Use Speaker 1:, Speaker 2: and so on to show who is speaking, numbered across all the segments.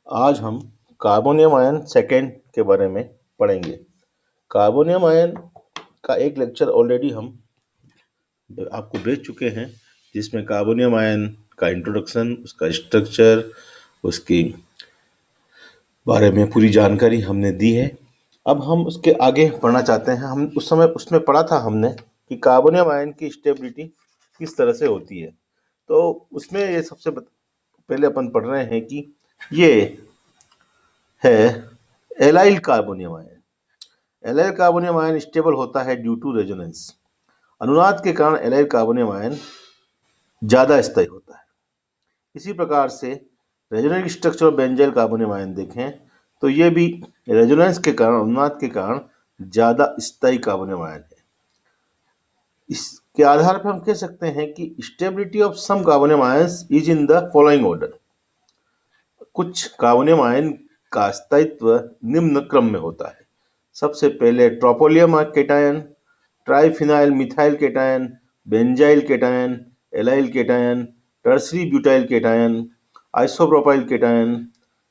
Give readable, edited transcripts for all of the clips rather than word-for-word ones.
Speaker 1: आज हम carbonium ion second के बारे में पढ़ेंगे। कार्बोनियम आयन का एक लेक्चर ऑलरेडी हम आपको भेज चुके हैं, जिसमें कार्बोनियम आयन का इंट्रोडक्शन, उसका स्ट्रक्चर, उसकी बारे में पूरी जानकारी हमने दी है। अब हम उसके आगे पढ़ना चाहते हैं। हम उस समय उसमें पढ़ा था हमने कि कार्बोनियम आयन की स्टेबिलिटी किस तरह से होती है। तो उसमें ये सबसे पहले अपन पढ़ रहे हैं कि ये है allyl carbonium ion. Allyl carbonium ion stable होता है ड्यू टू रेजोनेंस। अनुनाद के कारण एलाइल कार्बोनियम आयन ज़्यादा स्थायी होता है। इसी प्रकार से resonance structure of benzyl carbonium ion देखें तो ये भी रेजोनेंस के कारण, अनुनाद के कारण ज़्यादा स्थायी कार्बोनियम आयन है। इसके आधार पर हम कह सकते हैं कि stability of some carbonium ions is in the following order. कुछ कार्बोनियम आयन का स्थायित्व निम्न क्रम में होता है। सबसे पहले tropolium cation, triphenyl methyl cation, benzyl cation, allyl cation, tertiary butyl cation, isopropyl cation,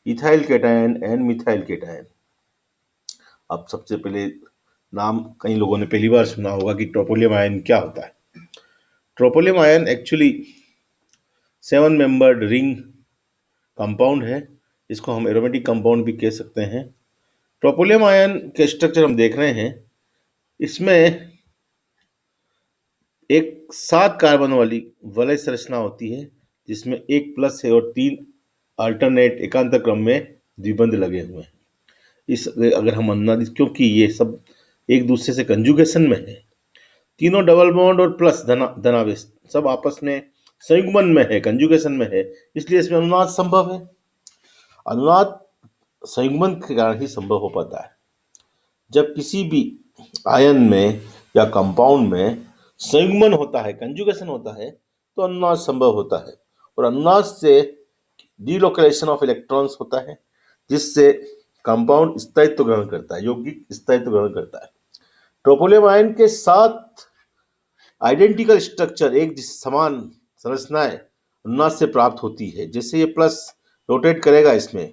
Speaker 1: ethyl cation and methyl cation. अब सबसे पहले नाम कई लोगों ने पहली बार सुना होगा कि ट्रोपोलियम आयन क्या होता है। Tropolium ion actually 7 membered ring compound है। इसको हम एरोमेटिक कंपाउंड भी कह सकते हैं। ट्रोपोलियम आयन के स्ट्रक्चर हम देख रहे हैं। इसमें एक 7 कार्बन वाली वलय संरचना होती है, जिसमें एक प्लस है और 3 अल्टरनेट एकांतर क्रम में द्विबंध लगे हुए हैं। इस अगर हम अनुनाद, क्योंकि ये सब एक दूसरे से कंजुगेशन में है, तीनों डबल बॉन्ड और प्लस धनावेश सब आपस में संयुग्मन में है, कंजुगेशन में है, इसलिए इसमें अनुनाद संभव है। अनुनाद संयुग्मन के कारण ही संभव हो पाता है। जब किसी भी आयन में या कंपाउंड में संयुग्मन होता है, कंजुगेशन होता है, तो अनुनाद संभव होता है। और अनुनाद से डीलोकलाइजेशन ऑफ इलेक्ट्रॉन्स होता है, जिससे कंपाउंड स्थायित्व ग्रहण करता है, यौगिक स्थायित्व ग्रहण करता है। ट्रोपोलियम आयन के 7 आइडेंटिकल स्ट्रक्चर, एक समान संरचनाएं अनुनाद से प्राप्त होती है। जैसे ये प्लस रोटेट करेगा, इसमें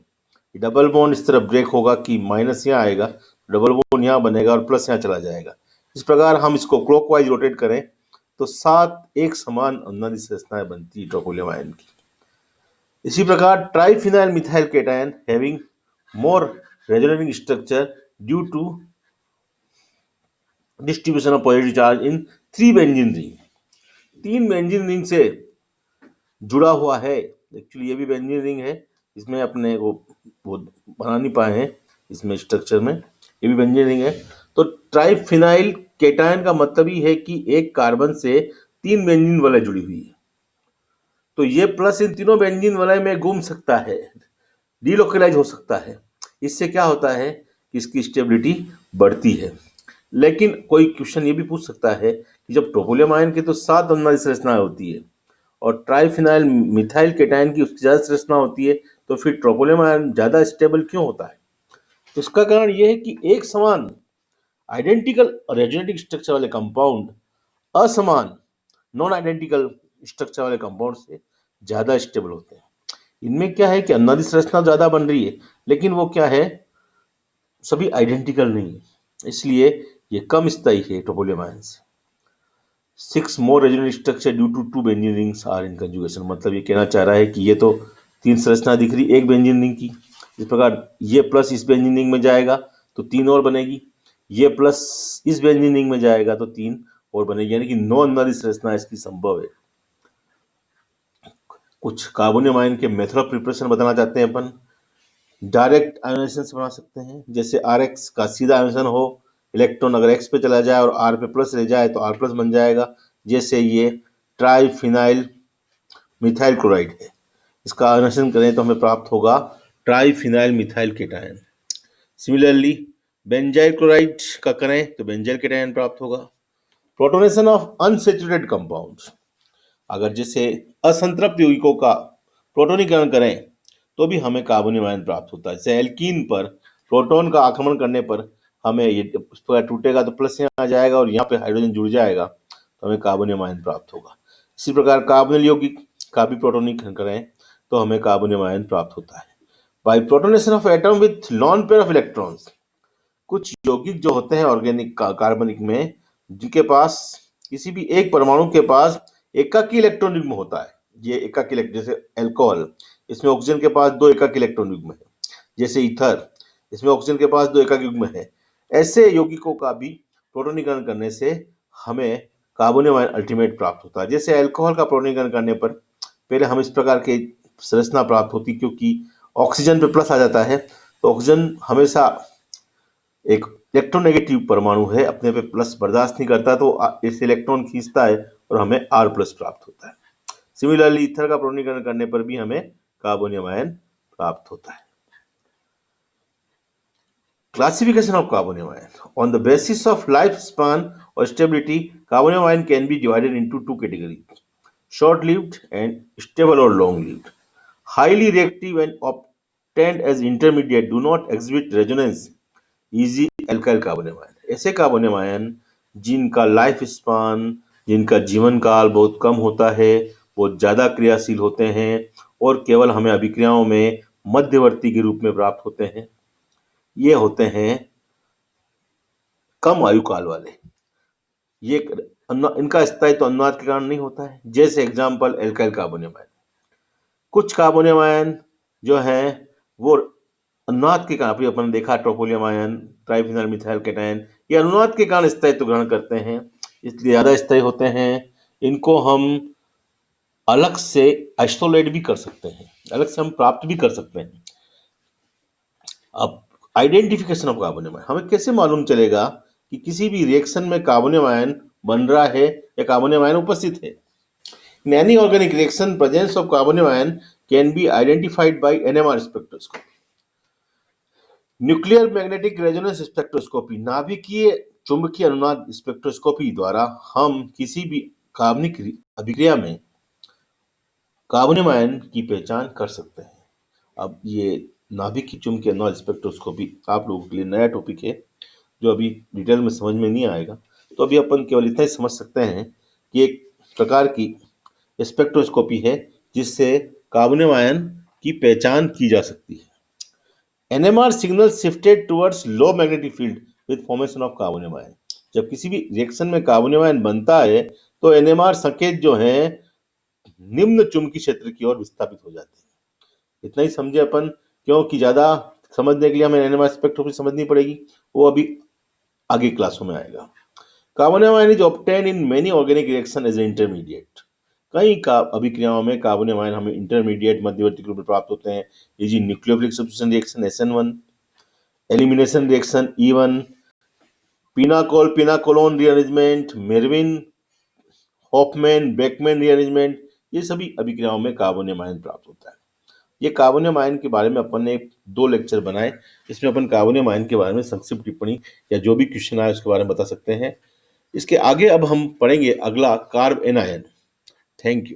Speaker 1: डबल बॉन्ड इस तरह ब्रेक होगा कि माइनस यहाँ आएगा, डबल बॉन्ड यहाँ बनेगा और प्लस यहाँ चला जाएगा। इस प्रकार हम इसको क्लॉकवाइज रोटेट करें तो 7 एक समान अनुनादी संरचनाएं बनती है ट्रोपोलियम आयन की। इसी प्रकार triphenyl methyl cation having more resonating structure due to distribution of positive charge in 3 benzene ring. 3 benzene ring से जुड़ा हुआ है। एक्चुअली ये भी बेंजीन रिंग है, इसमें अपने वो बना नहीं पाए हैं इसमें स्ट्रक्चर में, ये भी बेंजीन रिंग है। तो ट्राइफिनाइल केटायन का मतलब ही है कि एक कार्बन से 3 बेंजीन वलय जुड़ी हुई है, तो ये प्लस इन तीनों बेंजीन वलय में घूम सकता है, डीलोकलाइज हो सकता है। इससे क्या होता है कि इसकी स्टेबिलिटी बढ़ती है। लेकिन कोई क्वेश्चन ये भी पूछ सकता है कि जब ट्रोपोलियम आयन की तो 7 अनुनादी संरचनाएं होती है और ट्राइफिनाइल मिथाइल केटायन की उसकी ज़्यादा संरचना होती है, तो फिर ट्रोपोलियम आयन ज़्यादा स्टेबल क्यों होता है? तो इसका कारण यह है कि एक समान आइडेंटिकल रेजोनेटिंग स्ट्रक्चर वाले कंपाउंड असमान नॉन आइडेंटिकल स्ट्रक्चर वाले कंपाउंड से ज़्यादा स्टेबल होते हैं। इनमें क्या है कि अनुनादी संरचना ज़्यादा बन रही है, लेकिन वो क्या है, सभी आइडेंटिकल नहीं है, इसलिए ये कम स्थायी है ट्रोपोलियम आयन से। 6 more resonant structure due to 2 benzene rings are in conjugation. मतलब ये कहना चाह रहा है कि ये तो 3 संरचना दिख रही एक बेंजीन रिंग की, इस प्रकार ये प्लस इस बेंजीन रिंग में जाएगा तो 3 और बनेगी, ये प्लस इस बेंजीन रिंग में जाएगा तो 3 और बनेगी, यानी कि 9 अनुनादी संरचना इसकी संभव है। कुछ कार्बोनियम आयन के मेथड ऑफ प्रिपरेशन बताना चाहते हैं अपन। डायरेक्ट आयोनाइजेशन से बना सकते हैं, जैसे RX का सीधा आयोनाइजेशन हो, इलेक्ट्रॉन अगर X पे चला जाए और R पे प्लस रह जाए तो R प्लस बन जाएगा। जैसे ये ट्राइफिनाइल मिथाइल क्लोराइड है, इसका आयोनाइजेशन करें तो हमें प्राप्त होगा triphenyl methyl cation. Similarly benzyl chloride का करें तो बेंजाइल केटायन प्राप्त होगा। प्रोटोनेशन ऑफ अनसेचुरेटेड कंपाउंड्स, अगर जैसे असंतृप्त यौगिकों का प्रोटोनीकरण करें तो भी हमें कार्बोनियम आयन प्राप्त होता है। जैसे एल्कीन पर प्रोटॉन का आक्रमण करने पर हमें ये टूटेगा तो प्लस यहाँ आ जाएगा और यहाँ पे हाइड्रोजन जुड़ जाएगा तो हमें कार्बोनियम आयन प्राप्त होगा। इसी प्रकार कार्बोनिल यौगिक का भी प्रोटोनीकरण करें तो हमें कार्बोनियम आयन प्राप्त होता है। By protonation of atom with lone pair of electrons. कुछ यौगिक जो होते हैं ऑर्गेनिक कार्बनिक में, जिनके पास किसी भी एक परमाणु के पास एकाकी इलेक्ट्रॉन युग्म होता है। ये एकाकी इलेक्ट्रॉन, जैसे अल्कोहल, इसमें ऑक्सीजन के पास 2 एकाकी इलेक्ट्रॉन युग्म है। जैसे ईथर, इसमें ऑक्सीजन के पास 2 एकाकी युग्म है। ऐसे यौगिकों का भी प्रोटोनीकरण करने से हमें कार्बोनियम आयन अल्टीमेट प्राप्त होता है। जैसे अल्कोहल का प्रोटोनीकरण करने पर पहले हम इस प्रकार के संरचना प्राप्त होती, क्योंकि ऑक्सीजन पे प्लस आ जाता है, तो ऑक्सीजन हमेशा एक इलेक्ट्रोनेगेटिव परमाणु है, अपने पे प्लस बर्दाश्त नहीं करता, तो इस इलेक्ट्रॉन खींचता है और हमें R प्लस प्राप्त होता है। सिमिलरली ईथर का प्रोटोनीकरण करने पर भी हमें कार्बोनियम आयन प्राप्त होता है। Classification of carbonium ion. On the basis of lifespan or stability, carbonium ion can be divided into 2 categories: short-lived and stable or long-lived. Highly reactive and obtained as intermediate do not exhibit resonance. Easy alkyl carbonium ion. ऐसे carbonium ion जिनका life span, जिनका जीवन काल बहुत कम होता है, बहुत ज़्यादा क्रियाशील होते हैं और केवल हमें अभिक्रियाओं में मध्यवर्ती के रूप में प्राप्त होते हैं, ये होते हैं कम आयु काल वाले। ये इनका स्थायित्व अनुनाद के कारण नहीं होता है। जैसे एग्जाम्पल एल्काइल कार्बोनियम आयन। कुछ कार्बोनियम आयन जो हैं वो अनुनाद के कारण, अपन देखा ट्रोपोलियम आयन, ट्राइफिनल मिथाइल कैटायन, ये अनुनाद के कारण स्थायित्व ग्रहण करते हैं, इसलिए ज्यादा स्थायी होते हैं। इनको हम अलग से आइसोलेट भी कर सकते हैं, अलग से हम प्राप्त भी कर सकते हैं। अब आइडेंटिफिकेशन ऑफ कार्बोनियम आयन, हमें कैसे मालूम चलेगा कि किसी भी रिएक्शन में कार्बोनियम आयन बन रहा है या कार्बोनियम आयन उपस्थित है? In any organic reaction, presence of carbonium ion can be identified by NMR spectroscopy. Nuclear magnetic resonance spectroscopy, नाभिकीय चुंबकीय अनुनाद स्पेक्ट्रोस्कोपी द्वारा हम किसी भी कार्बनिक अभिक्रिया में कार्बोनियम आयन की पहचान कर सकते हैं। अब ये नाभिकीय चुंबकीय अनुनाद स्पेक्ट्रोस्कोपी आप लोगों के लिए नया टॉपिक है, जो अभी डिटेल में समझ में नहीं आएगा, तो अभी अपन केवल इतना ही समझ सकते हैं कि एक प्रकार की स्पेक्ट्रोस्कोपी है जिससे कार्बोनियम आयन की पहचान की जा सकती है। NMR signal shifted towards low magnetic field with formation of carbonium ion. जब किसी भी रिएक्शन में कार्बोनियम आयन बनता है तो NMR संकेत जो हैं निम्न चुंबकीय क्षेत्र की ओर विस्थापित हो जाते हैं। इतना ही समझे अपन, क्योंकि ज्यादा समझने के लिए हमें NMR स्पेक्ट्रोस्कोपी समझनी पड़ेगी, वो अभी आगे क्लासों में आएगा। Carbonium ion is obtain in many organic reaction as intermediate. कई अभिक्रियाओं में कार्बोनियम आयन हमें इंटरमीडिएट मध्यवर्ती रूप में प्राप्त होते हैं। ये nucleophilic substitution reaction SN1, elimination reaction E1, pinacolone rearrangement, Meerwein Hofmann Beckmann rearrangement, ये सभी अभिक्रियाओं में कार्बोनियम आयन प्राप्त होता है। ये कार्बोनियम आयन के बारे में अपन ने 2 लेक्चर बनाए, इसमें अपन कार्बोनियम आयन के बारे में संक्षिप्त टिप्पणी या जो भी क्वेश्चन आए उसके बारे में बता सकते हैं। इसके आगे अब हम पढ़ेंगे अगला कार्ब एनायन। Thank you.